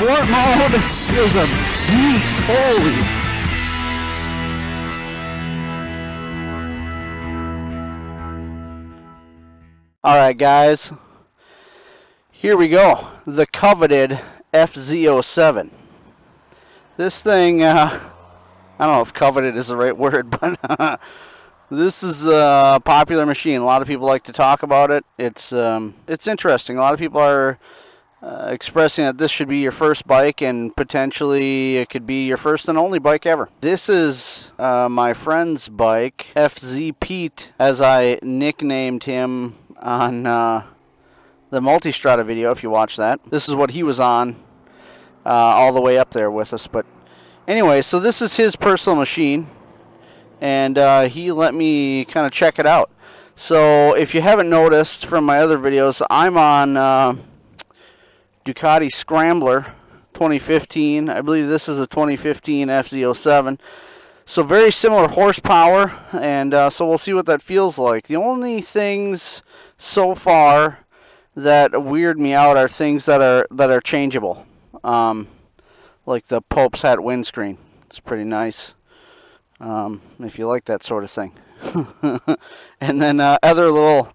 sport mode is a beast. Holy. Alright guys, here we go. The coveted FZ-07. This thing, I don't know if coveted is the right word, but this is a popular machine. A lot of people like to talk about it. It's interesting. A lot of people are expressing that this should be your first bike, and potentially it could be your first and only bike ever. This is my friend's bike, FZ Pete, as I nicknamed him on the Multistrada video, if you watch that. This is what he was on all the way up there with us. But anyway, so this is his personal machine, and he let me kind of check it out. So if you haven't noticed from my other videos, I'm on Ducati Scrambler 2015. I believe this is a 2015 FZ-07. So very similar horsepower, and so we'll see what that feels like. The only things so far that weird me out are things that are changeable, like the Pope's Hat windscreen. It's pretty nice, if you like that sort of thing. And then other little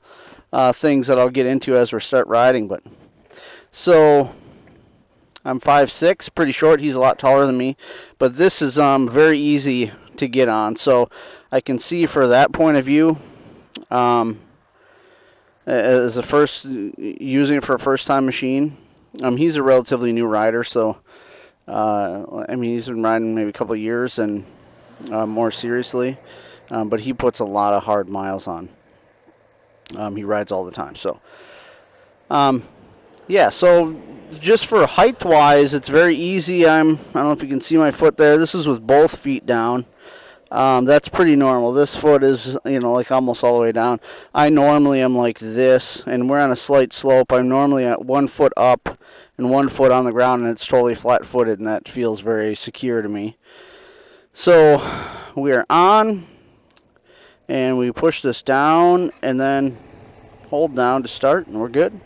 things that I'll get into as we start riding. But so I'm 5'6", pretty short. He's a lot taller than me, but this is very easy to get on. So I can see for that point of view, as a first, using it for a first-time machine. He's a relatively new rider, so I mean, he's been riding maybe a couple of years and more seriously, but he puts a lot of hard miles on. He rides all the time. So yeah, so just for height-wise, it's very easy. I don't know if you can see my foot there. This is with both feet down. That's pretty normal. This foot is, you know, like almost all the way down. I normally am like this, and we're on a slight slope. I'm normally at 1 foot up and 1 foot on the ground, and it's totally flat-footed, and that feels very secure to me. So we are on, and we push this down, and then hold down to start, and we're good.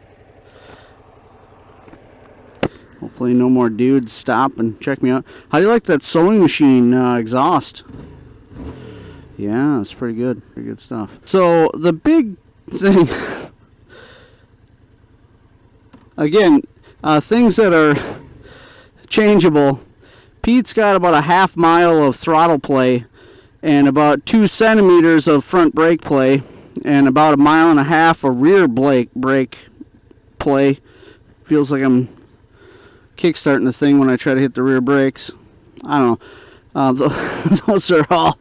Hopefully no more dudes stop and check me out. How do you like that sewing machine exhaust? Yeah, it's pretty good. Pretty good stuff. So the big thing, again, things that are changeable. Pete's got about a half mile of throttle play and about 2 centimeters of front brake play and about a mile and a half of rear brake play. Feels like I'm kickstarting the thing when I try to hit the rear brakes. I don't know. Those are all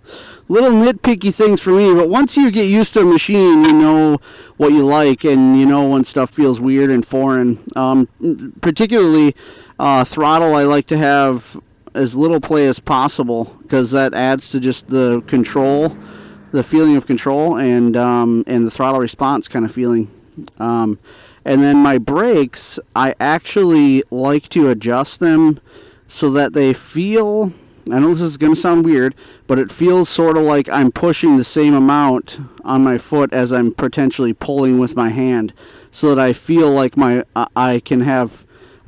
little nitpicky things for me, but once you get used to a machine, you know what you like, and you know when stuff feels weird and foreign. Particularly throttle, I like to have as little play as possible, because that adds to just the control, the feeling of control, and the throttle response kind of feeling. And then my brakes, I actually like to adjust them so that they feel, I know this is going to sound weird, but it feels sort of like I'm pushing the same amount on my foot as I'm potentially pulling with my hand, so that I feel like I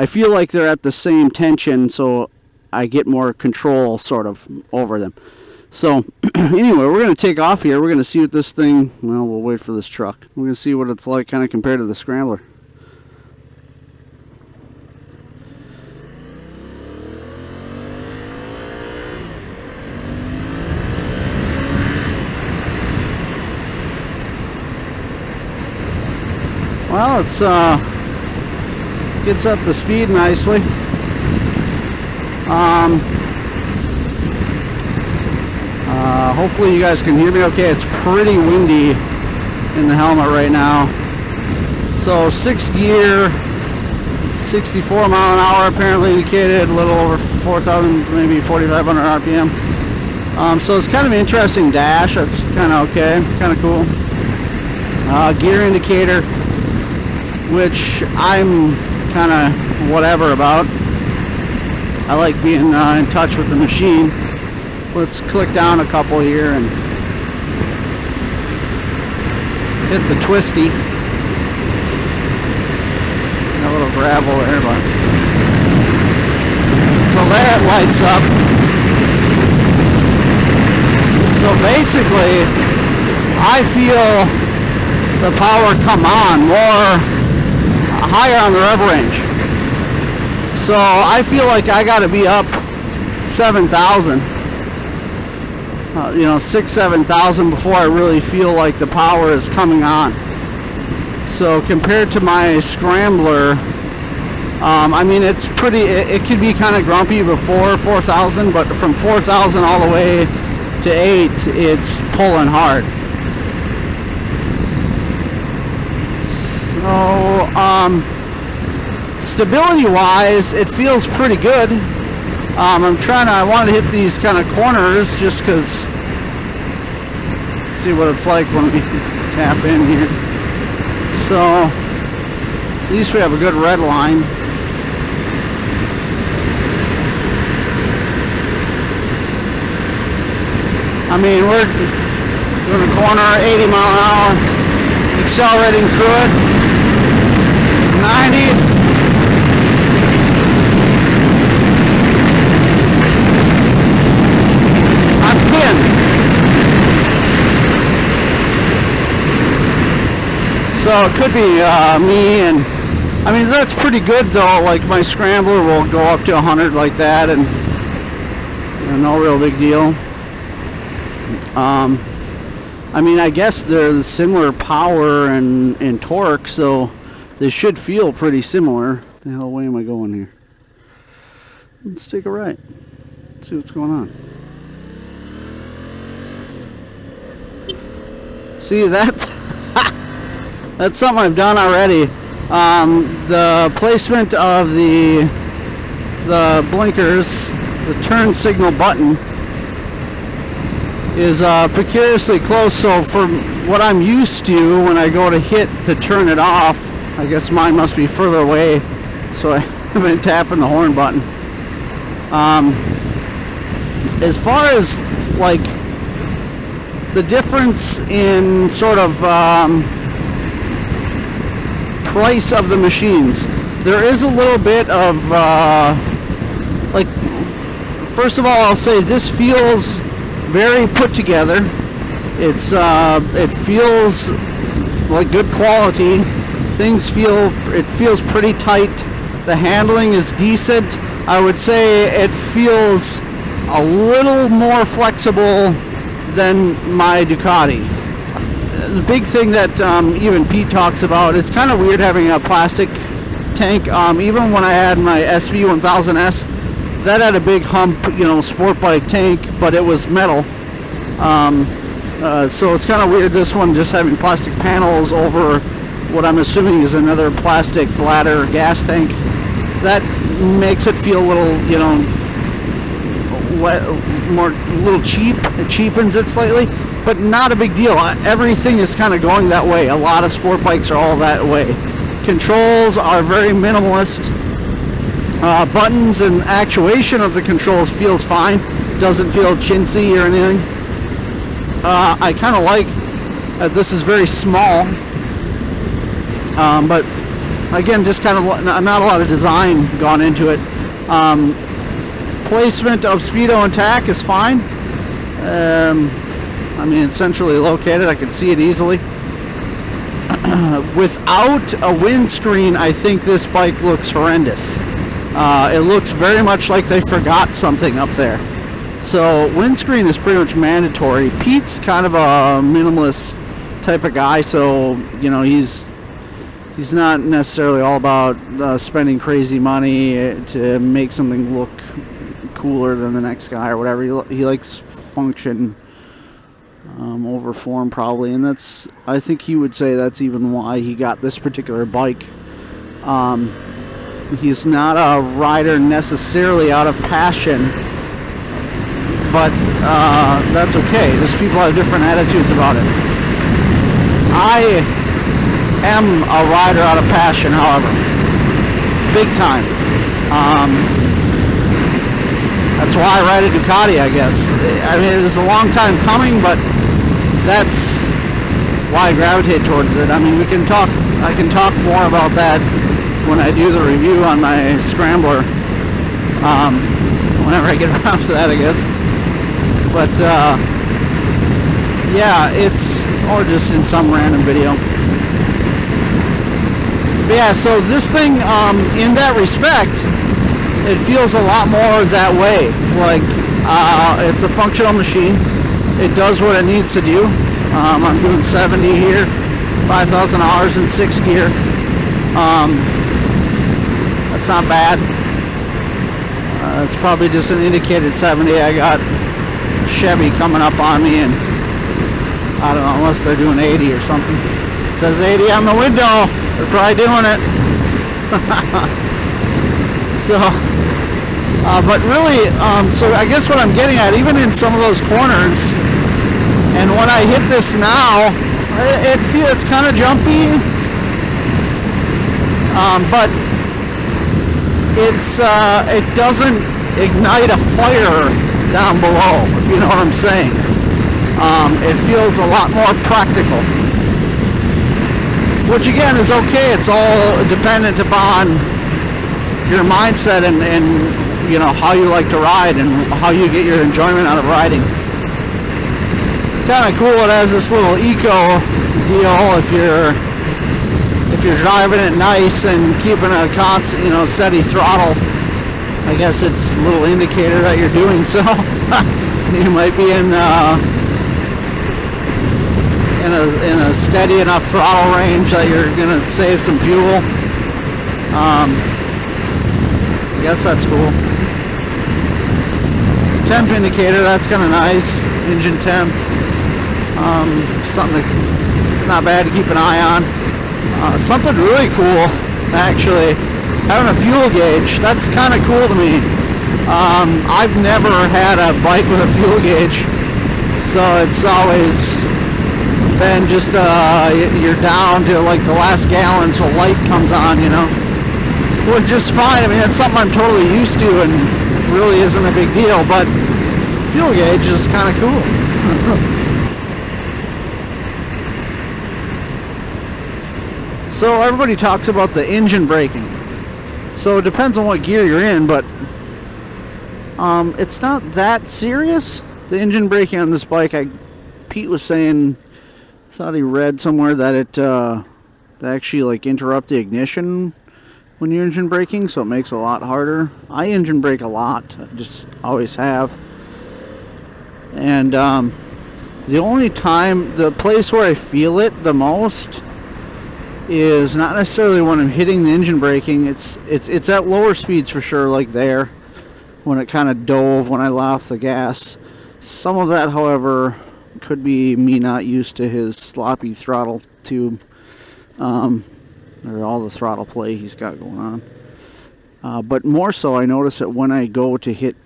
feel like they're at the same tension, so I get more control sort of over them. So anyway, we're going to take off here. We're going to see what this thing, well, we'll wait for this truck. We're going to see what it's like kind of compared to the Scrambler. Well, it's gets up the speed nicely. Hopefully you guys can hear me okay. It's pretty windy in the helmet right now. So 6th gear, 64 mile an hour apparently indicated, a little over 4,000, maybe 4,500 RPM. So it's kind of an interesting dash. It's kind of okay, kind of cool. Gear indicator, which I'm kind of whatever about. I like being in touch with the machine. Let's click down a couple here and hit the twisty. A little gravel there, but there it lights up. So basically, I feel the power come on more higher on the rev range. So I feel like I got to be up 7,000, 7,000 before I really feel like the power is coming on. So compared to my Scrambler, I mean, it's pretty, it could be kind of grumpy before 4,000, but from 4,000 all the way to 8, it's pulling hard. So, stability-wise, it feels pretty good. I want to hit these kind of corners just because, see what it's like when we tap in here. So, at least we have a good red line. I mean, we're doing a corner, 80 mile an hour, accelerating through it, 90. I'm pinned. So it could be me, and I mean, that's pretty good though. Like my Scrambler will go up to 100 like that, and no real big deal. I mean, I guess they're similar power and torque, so they should feel pretty similar. What the hell way am I going here? Let's take a right. Let's see what's going on. See that? That's something I've done already. The placement of the blinkers, the turn signal button, is precariously close, so from what I'm used to when I go to hit to turn it off, I guess mine must be further away, so I've been tapping the horn button. As far as like the difference in sort of price of the machines, there is a little bit of like, first of all, I'll say this feels very put together. It's it feels like good quality. It feels pretty tight. The handling is decent. I would say it feels a little more flexible than my Ducati. The big thing that even Pete talks about, it's kind of weird having a plastic tank. Even when I had my SV-1000S, that had a big hump, sport bike tank, but it was metal. So it's kind of weird, this one just having plastic panels over what I'm assuming is another plastic bladder gas tank. That makes it feel a little, a little cheap. It cheapens it slightly, but not a big deal. Everything is kind of going that way. A lot of sport bikes are all that way. Controls are very minimalist. Buttons and actuation of the controls feels fine. Doesn't feel chintzy or anything. I kind of like that this is very small, but again, just kind of not a lot of design gone into it. Placement of speedo and tack is fine. I mean, it's centrally located. I can see it easily. Without a windscreen, I think this bike looks horrendous. It looks very much like they forgot something up there. So windscreen is pretty much mandatory. Pete's kind of a minimalist type of guy, so he's not necessarily all about spending crazy money to make something look cooler than the next guy or whatever. He likes function over form probably, and I think he would say that's even why he got this particular bike. He's not a rider necessarily out of passion, but that's okay. Just people have different attitudes about it. I am a rider out of passion, however, big time. That's why I ride a Ducati, I guess. I mean, it was a long time coming, but that's why I gravitate towards it. I mean, I can talk more about that when I do the review on my Scrambler. whenever I get around to that, I guess. But yeah, it's, or just in some random video. But yeah, so this thing, in that respect, it feels a lot more that way. Like, it's a functional machine. It does what it needs to do. I'm doing 70 here, 5,000 hours in 6 gear. That's not bad. It's probably just an indicated 70. I got Chevy coming up on me, and I don't know, unless they're doing 80 or something. It says 80 on the window. They're probably doing it. So, but really, so I guess what I'm getting at, even in some of those corners, and when I hit this now, it feels, it's kind of jumpy, but it's it doesn't ignite a fire down below, if you know what I'm saying. It feels a lot more practical, which again is okay. It's all dependent upon your mindset and you know, how you like to ride and how you get your enjoyment out of riding. Kind of cool. It has this little eco deal if you're driving it nice and keeping a constant, you know, steady throttle. I guess it's a little indicator that you're doing so. You might be in a steady enough throttle range that you're gonna save some fuel. I guess that's cool. Temp indicator, that's kind of nice. Engine temp. Something it's not bad to keep an eye on. Something really cool, actually, having a fuel gauge. That's kind of cool to me. I've never had a bike with a fuel gauge, so it's always been just you're down to like the last gallon, so light comes on, you know, which is fine. I mean, it's something I'm totally used to and really isn't a big deal, but fuel gauge is kind of cool. So everybody talks about the engine braking. So it depends on what gear you're in, but it's not that serious. The engine braking on this bike, Pete was saying, I thought he read somewhere that it they actually like interrupt the ignition when you're engine braking, so it makes it a lot harder. I engine brake a lot, I just always have. And the only time, the place where I feel it the most is not necessarily when I'm hitting the engine braking. It's at lower speeds for sure, like there, when it kind of dove when I let off the gas. Some of that, however, could be me not used to his sloppy throttle tube, or all the throttle play he's got going on. But more so, I notice it when I go to hit,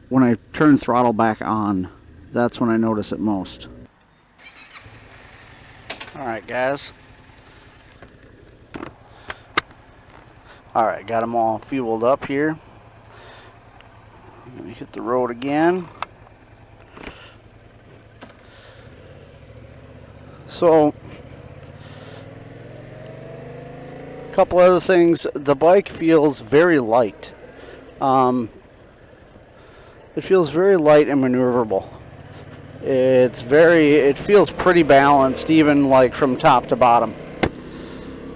when I turn throttle back on. That's when I notice it most. Alright, guys. Alright, got them all fueled up here. I'm going to hit the road again. So, a couple other things. The bike feels very light. It feels very light and maneuverable. It feels pretty balanced, even like from top to bottom.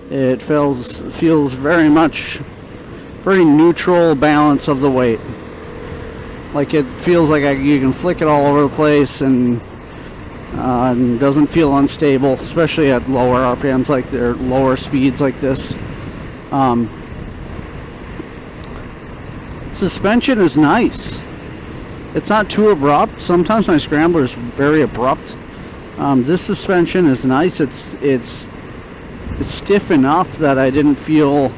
It feels very much very neutral balance of the weight. Like it feels like you can flick it all over the place and doesn't feel unstable, especially at lower RPMs like their lower speeds like this. Suspension is nice. It's not too abrupt. Sometimes my Scrambler is very abrupt. This suspension is nice. It's stiff enough that I didn't feel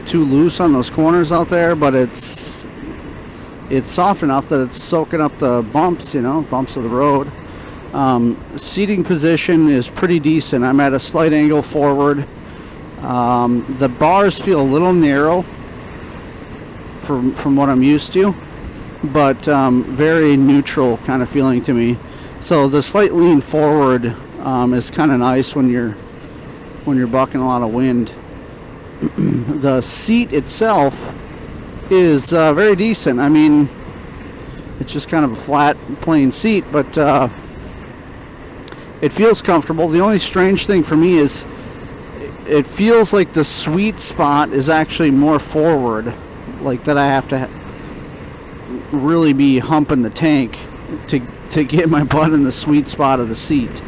too loose on those corners out there, but it's soft enough that it's soaking up the bumps, you know, bumps of the road. Seating position is pretty decent. I'm at a slight angle forward. The bars feel a little narrow from what I'm used to, but very neutral kind of feeling to me. So the slight lean forward is kind of nice when you're bucking a lot of wind. The seat itself is very decent. I mean, it's just kind of a flat, plain seat, but it feels comfortable. The only strange thing for me is it feels like the sweet spot is actually more forward, like that I have to really be humping the tank to get my butt in the sweet spot of the seat.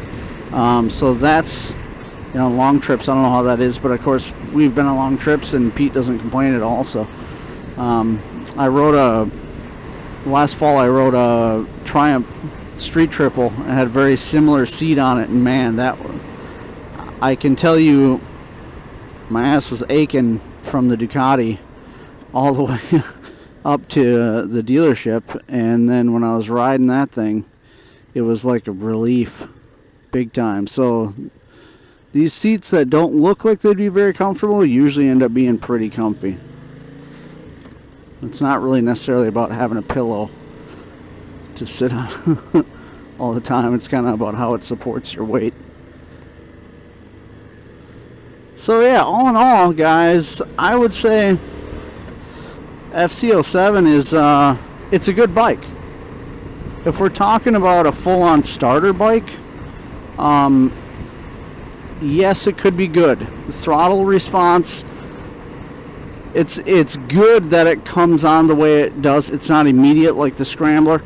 So that's, you know, long trips, I don't know how that is, but of course we've been on long trips and Pete doesn't complain at all. So last fall I rode a Triumph Street Triple and had a very similar seat on it, and man, that, I can tell you, my ass was aching from the Ducati all the way up to the dealership, and then when I was riding that thing, it was like a relief, big time. So these seats that don't look like they'd be very comfortable usually end up being pretty comfy. It's not really necessarily about having a pillow to sit on all the time. It's kind of about how it supports your weight. So yeah, all in all, guys, I would say FZ-07 is it's a good bike. If we're talking about a full-on starter bike, yes, it could be good. The throttle response, it's good that it comes on the way it does. It's not immediate like the Scrambler.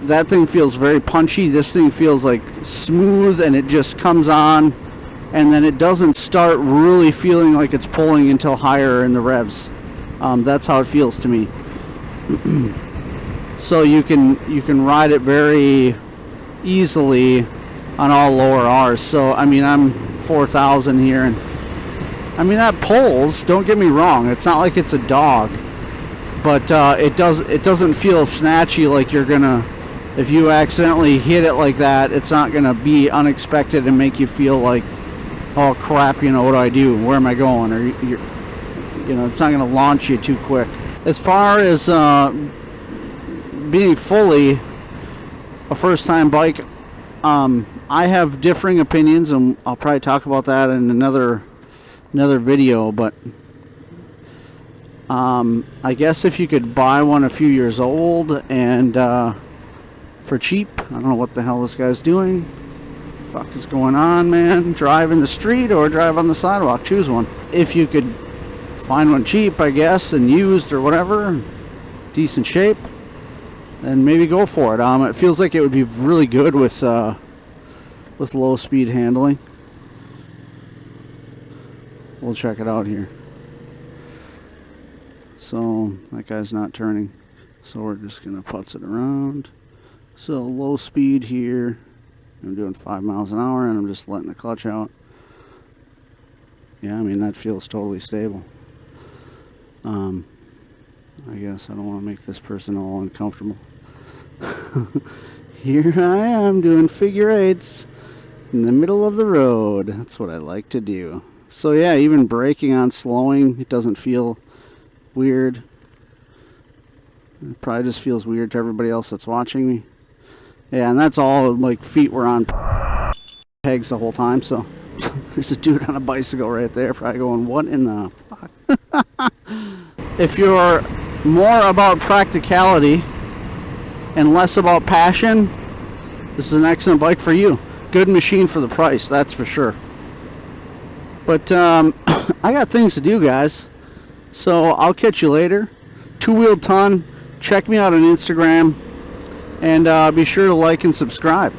That thing feels very punchy. This thing feels like smooth, and it just comes on, and then it doesn't start really feeling like it's pulling until higher in the revs. That's how it feels to me. So you can ride it very easily on all lower R's. So I mean, I'm 4,000 here, and I mean that pulls. Don't get me wrong. It's not like it's a dog, but it doesn't feel snatchy like you're gonna, if you accidentally hit it like that. It's not gonna be unexpected and make you feel like, oh crap, you know, what do I do? Where am I going? Or you know, it's not going to launch you too quick. As far as being fully a first-time bike, I have differing opinions, and I'll probably talk about that in another video. But I guess if you could buy one a few years old and for cheap, I don't know what the hell this guy's doing. Fuck is going on, man? Drive in the street or drive on the sidewalk? Choose one. If you could find one cheap, I guess, and used or whatever, decent shape, then maybe go for it. It feels like it would be really good with low speed handling. We'll check it out here. So that guy's not turning, so we're just gonna putz it around. So low speed here. I'm doing 5 miles an hour, and I'm just letting the clutch out. Yeah, I mean, that feels totally stable. I guess I don't want to make this person all uncomfortable. Here I am doing figure eights in the middle of the road. That's what I like to do. So yeah, even braking on slowing, it doesn't feel weird. It probably just feels weird to everybody else that's watching me. Yeah, and that's all, like, feet were on pegs the whole time, so there's a dude on a bicycle right there probably going, what in the fuck? If you're more about practicality and less about passion, this is an excellent bike for you. Good machine for the price, that's for sure. But I got things to do, guys, so I'll catch you later. Two-wheeled ton. Check me out on Instagram. And be sure to like and subscribe.